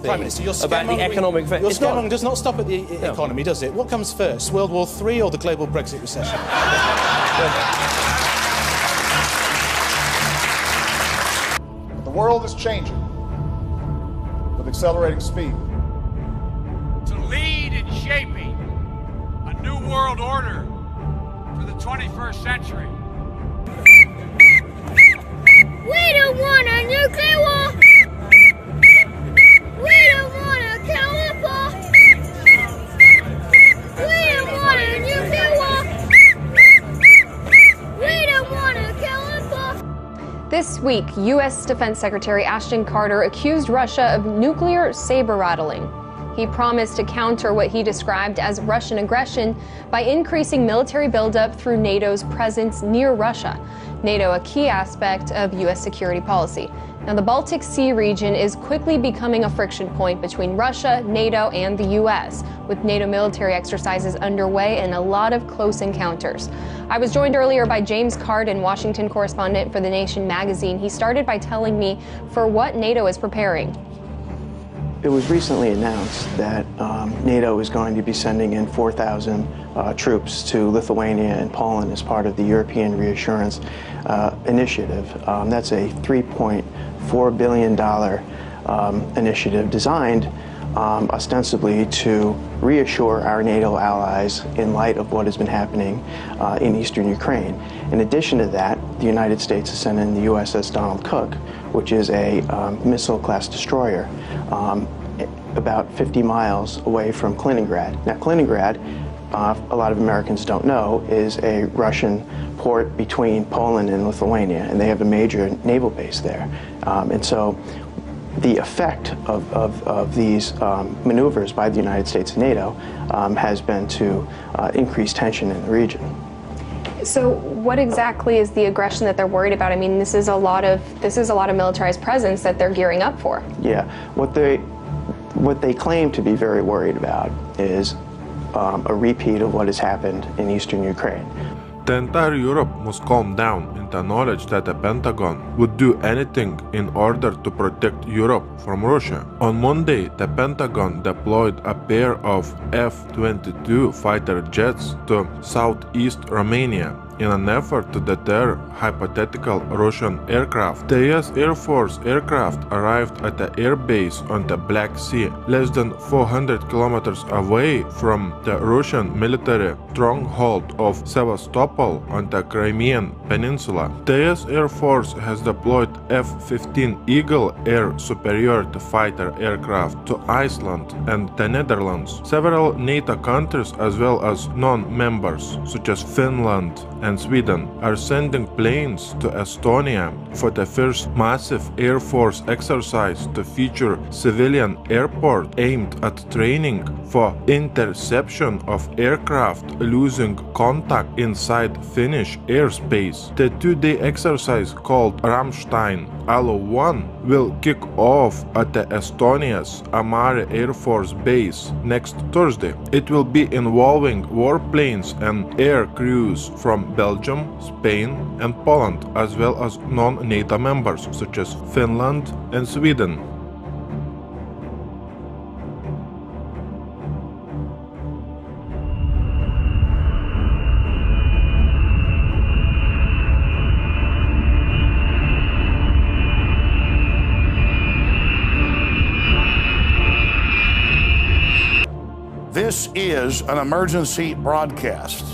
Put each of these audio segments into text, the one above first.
Prime Minister, your about the economic... Your scaremongering does not stop at the economy, does it? What comes first, World War III or the global Brexit recession? The world is changing with accelerating speed. To lead in shaping a new world order for the 21st century. We don't want a nuclear war! We don't want a killer war! We don't want a nuclear war! We don't want a killer war! This week, U.S. Defense Secretary Ashton Carter accused Russia of nuclear saber-rattling. He promised to counter what he described as Russian aggression by increasing military buildup through NATO's presence near Russia. NATO, a key aspect of U.S. security policy. Now, the Baltic Sea region is quickly becoming a friction point between Russia, NATO, and the U.S., with NATO military exercises underway and a lot of close encounters. I was joined earlier by James Carden, Washington correspondent for The Nation magazine. He started by telling me for what NATO is preparing. It was recently announced that NATO is going to be sending in 4,000 troops to Lithuania and Poland as part of the European Reassurance Initiative. That's a $3.4 billion initiative designed ostensibly to reassure our NATO allies in light of what has been happening in eastern Ukraine. In addition to that, the United States has sent in the USS Donald Cook, which is a missile-class destroyer about 50 miles away from Kaliningrad. Now, Kaliningrad, a lot of Americans don't know, is a Russian port between Poland and Lithuania, and they have a major naval base there. And so the effect of these maneuvers by the United States and NATO has been to increase tension in the region. So what exactly is the aggression that they're worried about? I mean, this is a lot of militarized presence that they're gearing up for. Yeah, what they claim to be very worried about is a repeat of what has happened in eastern Ukraine. The entire Europe must calm down in the knowledge that the Pentagon would do anything in order to protect Europe from Russia. On Monday, the Pentagon deployed a pair of F-22 fighter jets to southeast Romania in an effort to deter hypothetical Russian aircraft. The US Air Force aircraft arrived at the air base on the Black Sea, less than 400 kilometers away from the Russian military stronghold of Sevastopol on the Crimean Peninsula. The US Air Force has deployed F-15 Eagle air superiority fighter aircraft to Iceland and the Netherlands. Several NATO countries as well as non-members, such as Finland and Sweden, are sending planes to Estonia for the first massive Air Force exercise to feature civilian airport aimed at training for interception of aircraft losing contact inside Finnish airspace. The two-day exercise called Ramstein Alo 1 will kick off at the Estonia's Amare Air Force Base next Thursday. It will be involving warplanes and air crews from Belgium, Spain, and Poland, as well as non-NATO members such as Finland and Sweden. This is an emergency broadcast.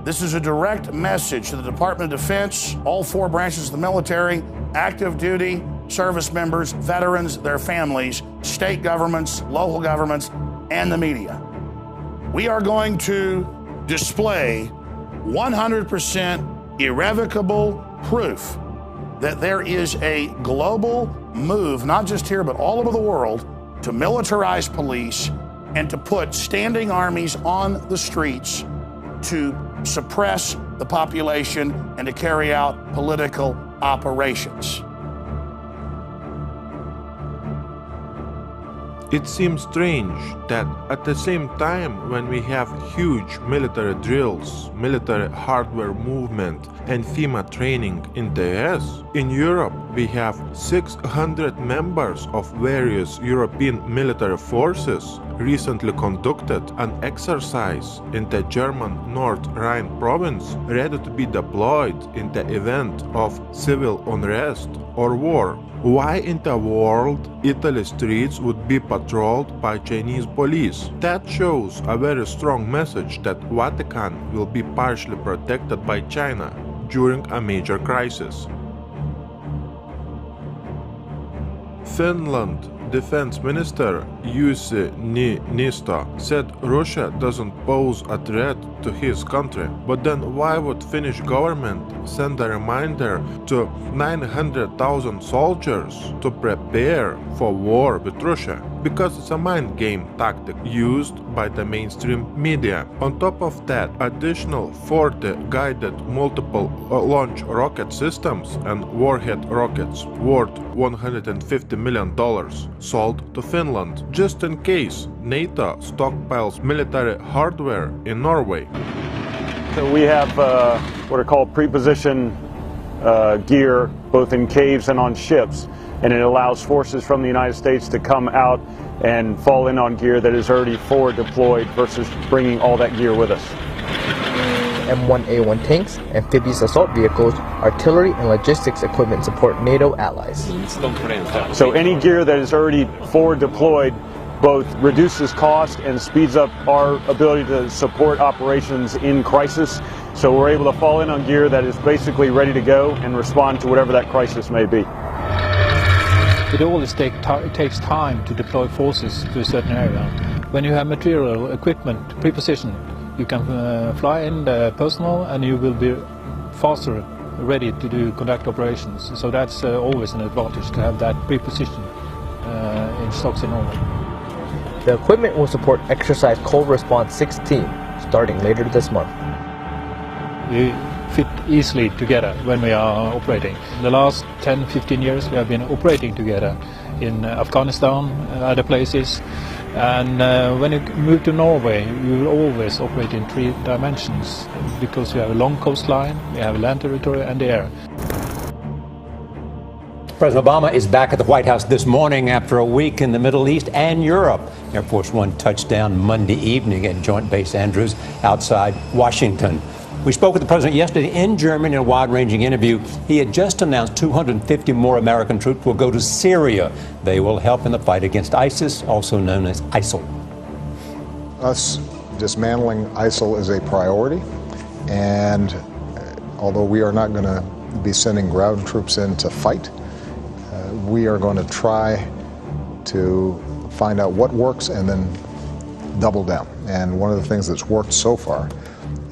This is a direct message to the Department of Defense, all four branches of the military, active duty, service members, veterans, their families, state governments, local governments, and the media. We are going to display 100% irrevocable proof that there is a global move, not just here, but all over the world, to militarize police and to put standing armies on the streets to suppress the population and to carry out political operations. It seems strange that at the same time when we have huge military drills, military hardware movement, and FEMA training in the US, in Europe we have 600 members of various European military forces recently conducted an exercise in the German North Rhine province ready to be deployed in the event of civil unrest or war. Why in the world Italy's streets would be patrolled by Chinese police? That shows a very strong message that Vatican will be partially protected by China during a major crisis. Finland Defense Minister Jussi Niinistö said Russia doesn't pose a threat to his country. But then why would Finnish government send a reminder to 900,000 soldiers to prepare for war with Russia? Because it's a mind game tactic used by the mainstream media. On top of that, additional 40 guided multiple launch rocket systems and warhead rockets worth $150 million sold to Finland, just in case NATO stockpiles military hardware in Norway. So we have what are called pre-position gear, both in caves and on ships, and it allows forces from the United States to come out and fall in on gear that is already forward deployed versus bringing all that gear with us. M1A1 tanks, amphibious assault vehicles, artillery, and logistics equipment support NATO allies. So any gear that is already forward deployed both reduces cost and speeds up our ability to support operations in crisis. So we're able to fall in on gear that is basically ready to go and respond to whatever that crisis may be. It always takes time to deploy forces to a certain area. When you have material, equipment, pre-positioned, you can fly in the personnel and you will be faster ready to conduct operations. So that's always an advantage to have that pre-position in stocks in Norway. The equipment will support Exercise Cold Response 16 starting later this month. We fit easily together when we are operating. The last 10-15 years we have been operating together in Afghanistan, other places, and when you move to Norway you will always operate in 3 dimensions because we have a long coastline, we have land territory and the air. President Obama is back at the White House this morning after a week in the Middle East and Europe. Air Force One touched down Monday evening at Joint Base Andrews outside Washington. We spoke with the president yesterday in Germany in a wide-ranging interview. He had just announced 250 more American troops will go to Syria. They will help in the fight against ISIS, also known as ISIL. Us dismantling ISIL is a priority, and although we are not going to be sending ground troops in to fight, we are going to try to find out what works and then double down. And one of the things that's worked so far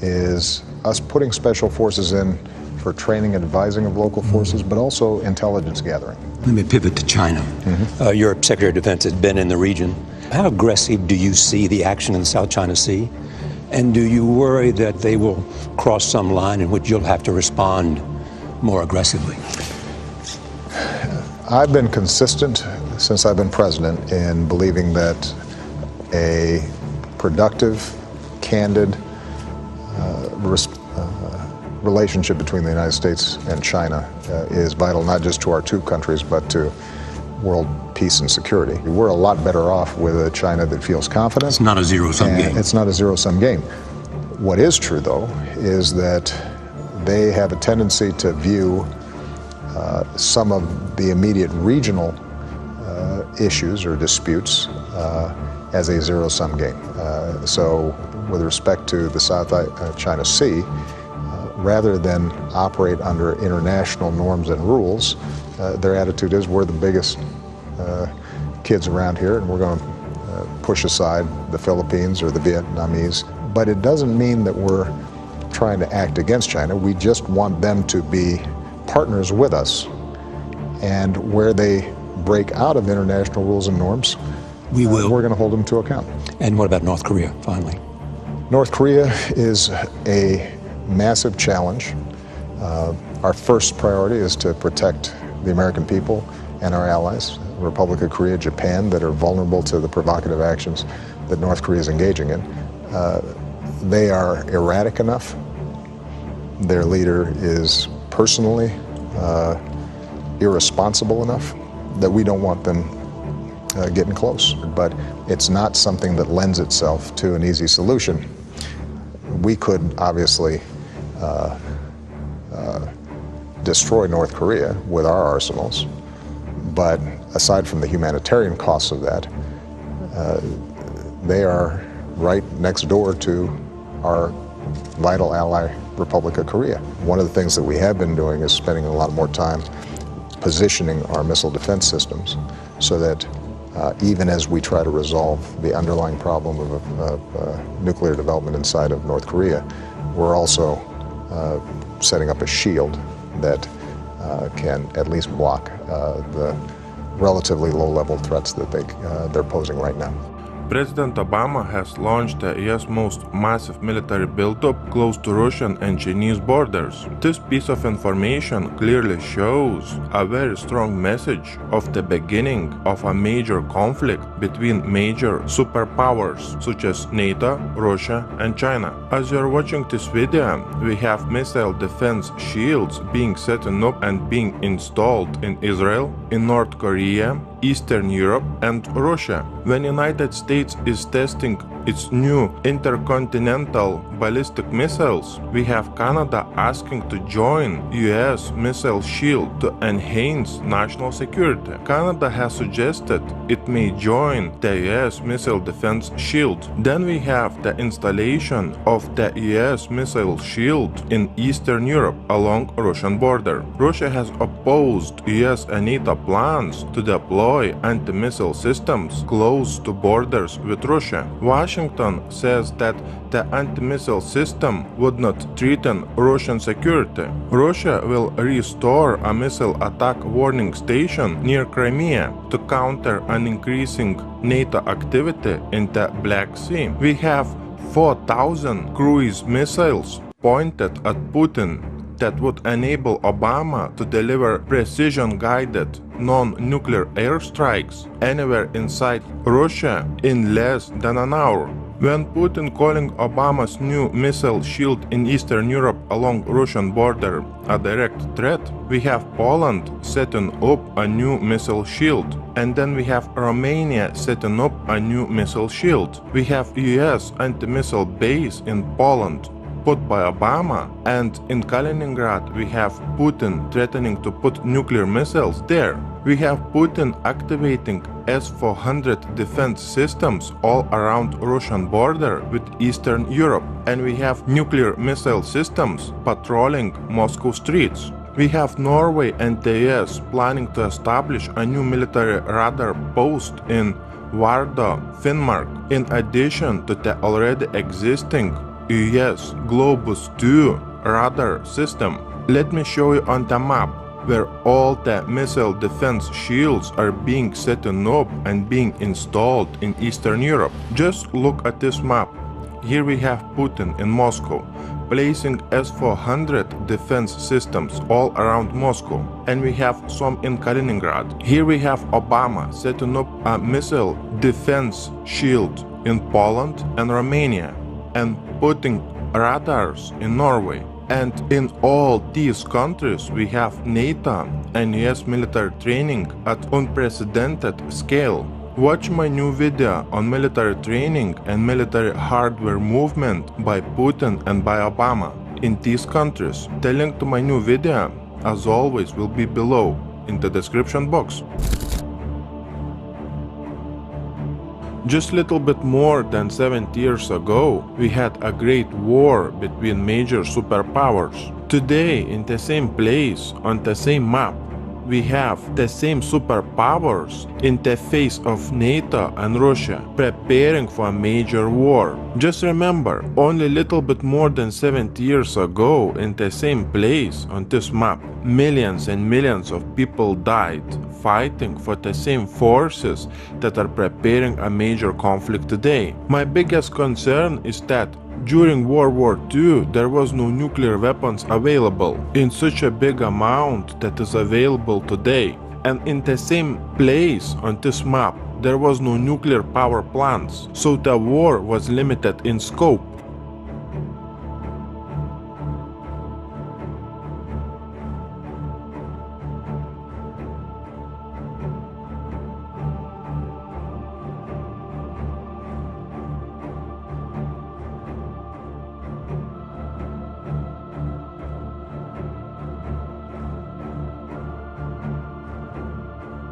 is us putting special forces in for training and advising of local forces, but also intelligence gathering. Let me pivot to China. Your Secretary of Defense has been in the region. How aggressive do you see the action in the South China Sea? And do you worry that they will cross some line in which you'll have to respond more aggressively? I've been consistent since I've been president in believing that a productive, candid relationship between the United States and China is vital not just to our 2 countries but to world peace and security. We're a lot better off with a China that feels confident. It's not a zero-sum game. It's not a zero-sum game. What is true, though, is that they have a tendency to view some of the immediate regional issues or disputes as a zero-sum game. So with respect to the South China Sea, rather than operate under international norms and rules, their attitude is we're the biggest kids around here and we're going to push aside the Philippines or the Vietnamese. But it doesn't mean that we're trying to act against China. We just want them to be partners with us. And where they break out of international rules and norms, we're going to hold them to account. And what about North Korea, finally? North Korea is a massive challenge. Our first priority is to protect the American people and our allies, Republic of Korea, Japan, that are vulnerable to the provocative actions that North Korea is engaging in. They are erratic enough. Their leader is personally irresponsible enough that we don't want them getting close. But it's not something that lends itself to an easy solution. We could obviously destroy North Korea with our arsenals, but aside from the humanitarian costs of that, they are right next door to our vital ally, Republic of Korea. One of the things that we have been doing is spending a lot more time positioning our missile defense systems so that even as we try to resolve the underlying problem of nuclear development inside of North Korea, we're also setting up a shield that can at least block the relatively low-level threats that they're posing right now. President Obama has launched the U.S. most massive military buildup close to Russian and Chinese borders. This piece of information clearly shows a very strong message of the beginning of a major conflict between major superpowers such as NATO, Russia, and China. As you are watching this video, we have missile defense shields being set up and being installed in Israel, in North Korea, Eastern Europe, and Russia. When United States is testing its new intercontinental ballistic missiles, we have Canada asking to join US missile shield to enhance national security. Canada has suggested it may join the US missile defense shield. Then we have the installation of the US missile shield in Eastern Europe along Russian border. Russia has opposed US and NATO plans to deploy anti-missile systems close to borders with Russia. Washington says that the anti-missile system would not threaten Russian security. Russia will restore a missile attack warning station near Crimea to counter an increasing NATO activity in the Black Sea. We have 4,000 cruise missiles pointed at Putin that would enable Obama to deliver precision-guided non-nuclear airstrikes anywhere inside Russia in less than an hour. When Putin calling Obama's new missile shield in Eastern Europe along Russian border a direct threat, we have Poland setting up a new missile shield, and then we have Romania setting up a new missile shield. We have US anti-missile base in Poland put by Obama, and in Kaliningrad we have Putin threatening to put nuclear missiles there. We have Putin activating S-400 defense systems all around Russian border with Eastern Europe, and we have nuclear missile systems patrolling Moscow streets. We have Norway and the US planning to establish a new military radar post in Vardø, Finnmark, in addition to the already existing US Globus 2 radar system. Let me show you on the map where all the missile defense shields are being set up and being installed in Eastern Europe. Just look at this map. Here we have Putin in Moscow, placing S-400 defense systems all around Moscow, and we have some in Kaliningrad. Here we have Obama setting up a missile defense shield in Poland and Romania, and putting radars in Norway. And in all these countries we have NATO and US military training at unprecedented scale. Watch my new video on military training and military hardware movement by Putin and by Obama in these countries. The link to my new video, as always, will be below in the description box. Just a little bit more than 70 years ago, we had a great war between major superpowers. Today, in the same place, on the same map, we have the same superpowers in the face of NATO and Russia preparing for a major war. Just remember, only a little bit more than 70 years ago, in the same place on this map, millions and millions of people died fighting for the same forces that are preparing a major conflict today. My biggest concern is that during World War II, there was no nuclear weapons available in such a big amount that is available today. And in the same place on this map, there was no nuclear power plants, so the war was limited in scope.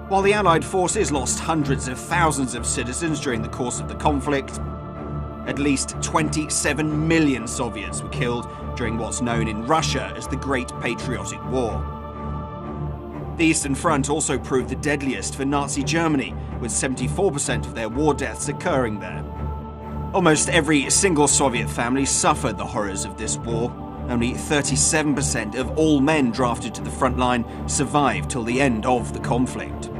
While the Allied forces lost hundreds of thousands of citizens during the course of the conflict, at least 27 million Soviets were killed during what's known in Russia as the Great Patriotic War. The Eastern Front also proved the deadliest for Nazi Germany, with 74% of their war deaths occurring there. Almost every single Soviet family suffered the horrors of this war. Only 37% of all men drafted to the front line survived till the end of the conflict.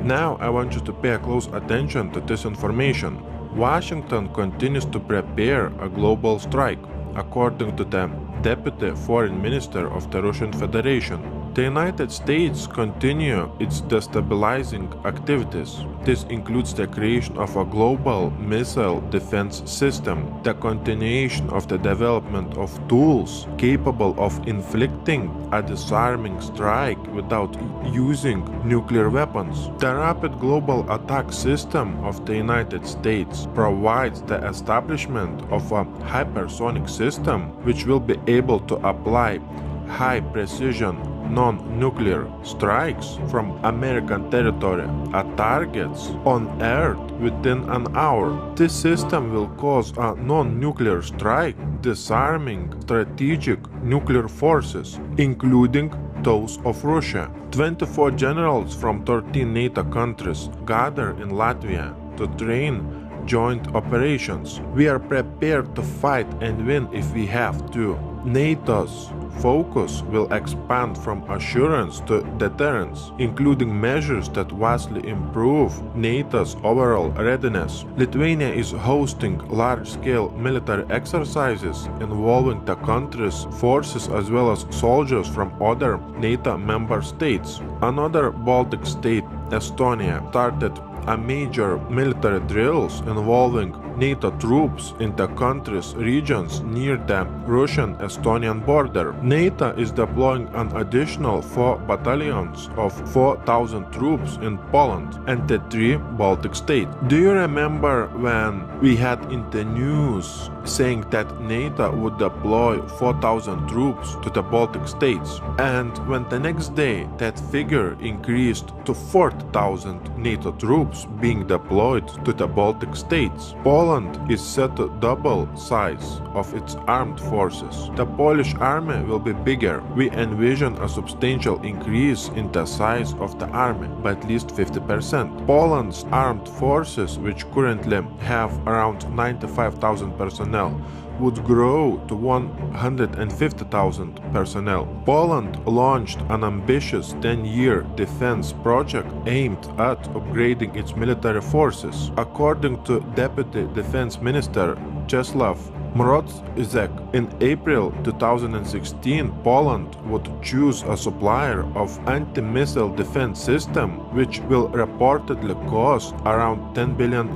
Now I want you to pay close attention to this information. Washington continues to prepare a global strike, according to the Deputy Foreign Minister of the Russian Federation. The United States continue its destabilizing activities. This includes the creation of a global missile defense system, the continuation of the development of tools capable of inflicting a disarming strike without using nuclear weapons. The Rapid Global Attack System of the United States provides the establishment of a hypersonic system which will be able to apply high-precision non-nuclear strikes from American territory at targets on Earth within an hour. This system will cause a non-nuclear strike, disarming strategic nuclear forces, including those of Russia. 24 generals from 13 NATO countries gather in Latvia to train joint operations. We are prepared to fight and win if we have to. NATO's focus will expand from assurance to deterrence, including measures that vastly improve NATO's overall readiness. Lithuania is hosting large-scale military exercises involving the country's forces as well as soldiers from other NATO member states. Another Baltic state, Estonia, started a major military drills involving NATO troops in the country's regions near the Russian-Estonian border. NATO is deploying an additional 4 battalions of 4,000 troops in Poland and the 3 Baltic states. Do you remember when we had in the news saying that NATO would deploy 4,000 troops to the Baltic states? And when the next day that figure increased to 40,000 NATO troops being deployed to the Baltic states. Poland is set to double size of its armed forces. The Polish army will be bigger. We envision a substantial increase in the size of the army by at least 50%. Poland's armed forces, which currently have around 95,000 personnel, would grow to 150,000 personnel. Poland launched an ambitious 10-year defense project aimed at upgrading its military forces. According to Deputy Defense Minister Czesław Mroczek, in April 2016, Poland would choose a supplier of anti-missile defense system, which will reportedly cost around $10 billion.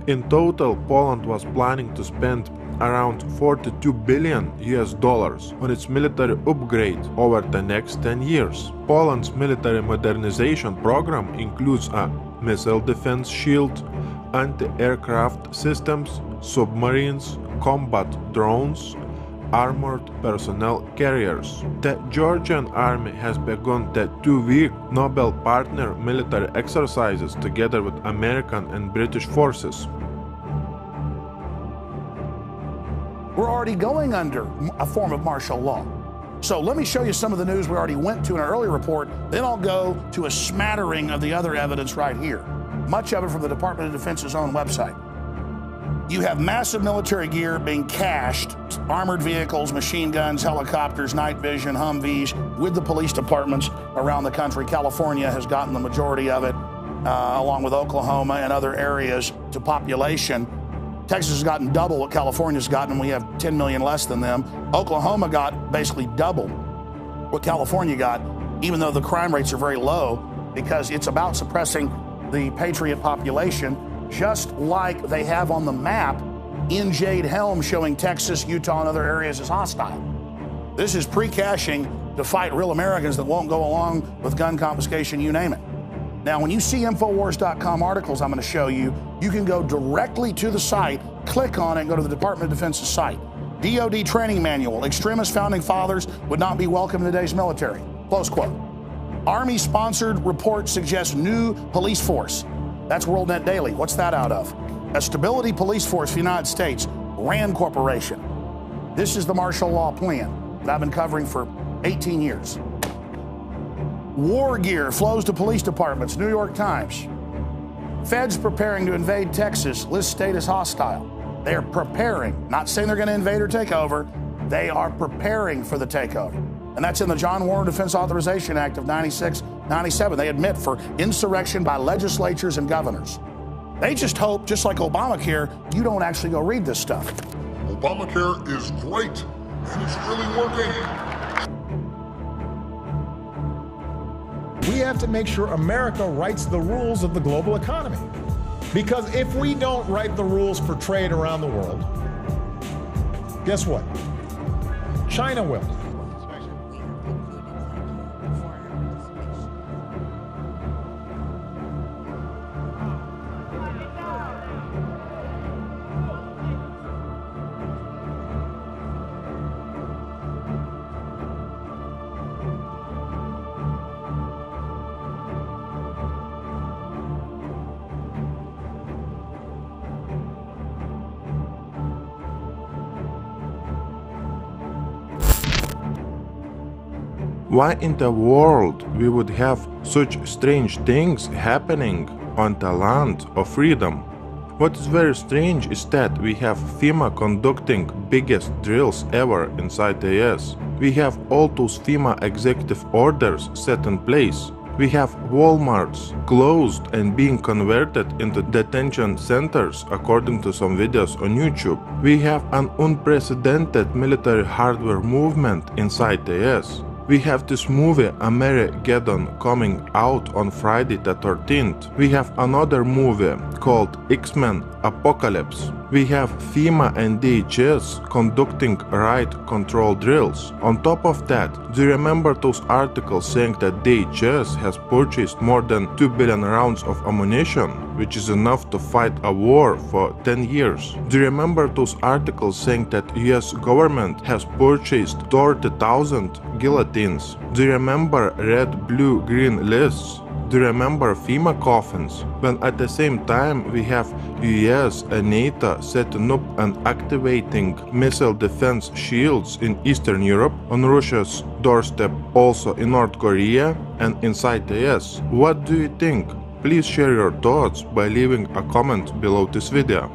In total, Poland was planning to spend around $42 billion on its military upgrade over the next 10 years. Poland's military modernization program includes a missile defense shield, anti-aircraft systems, submarines, combat drones, armored personnel carriers. The Georgian army has begun the 2-week Nobel partner military exercises together with American and British forces. We're already going under a form of martial law. So let me show you some of the news we already went to in an earlier report. Then I'll go to a smattering of the other evidence right here. Much of it from the Department of Defense's own website. You have massive military gear being cached, armored vehicles, machine guns, helicopters, night vision, Humvees, with the police departments around the country. California has gotten the majority of it, along with Oklahoma and other areas to population. Texas has gotten double what California's gotten, and we have 10 million less than them. Oklahoma got basically double what California got, even though the crime rates are very low, because it's about suppressing the patriot population, just like they have on the map in Jade Helm showing Texas, Utah, and other areas as hostile. This is pre-caching to fight real Americans that won't go along with gun confiscation, you name it. Now, when you see Infowars.com articles I'm going to show you, you can go directly to the site, click on it, and go to the Department of Defense's site. DOD training manual, extremist founding fathers would not be welcome in today's military. Close quote. Army-sponsored report suggests new police force. That's WorldNet Daily. What's that out of? A stability police force for the United States, RAND Corporation. This is the martial law plan that I've been covering for 18 years. War gear flows to police departments, New York Times. Feds preparing to invade Texas, list state as hostile. They are preparing, not saying they're going to invade or take over. They are preparing for the takeover. And that's in the John Warner Defense Authorization Act of 96-97. They admit for insurrection by legislatures and governors. They just hope, just like Obamacare, you don't actually go read this stuff. Obamacare is great, and it's really working. We have to make sure America writes the rules of the global economy. Because if we don't write the rules for trade around the world, guess what? China will. Why in the world we would have such strange things happening on the land of freedom? What is very strange is that we have FEMA conducting biggest drills ever inside the US. We have all those FEMA executive orders set in place. We have Walmarts closed and being converted into detention centers according to some videos on YouTube. We have an unprecedented military hardware movement inside the US. We have this movie Armageddon coming out on Friday the 13th. We have another movie called X-Men Apocalypse. We have FEMA and DHS conducting riot control drills. On top of that, do you remember those articles saying that DHS has purchased more than 2 billion rounds of ammunition, which is enough to fight a war for 10 years? Do you remember those articles saying that US government has purchased 30,000 guillotines? Do you remember red, blue, green lists? Do you remember FEMA coffins? When at the same time we have US and NATO setting up and activating missile defense shields in Eastern Europe, on Russia's doorstep also in North Korea and inside the US. What do you think? Please share your thoughts by leaving a comment below this video.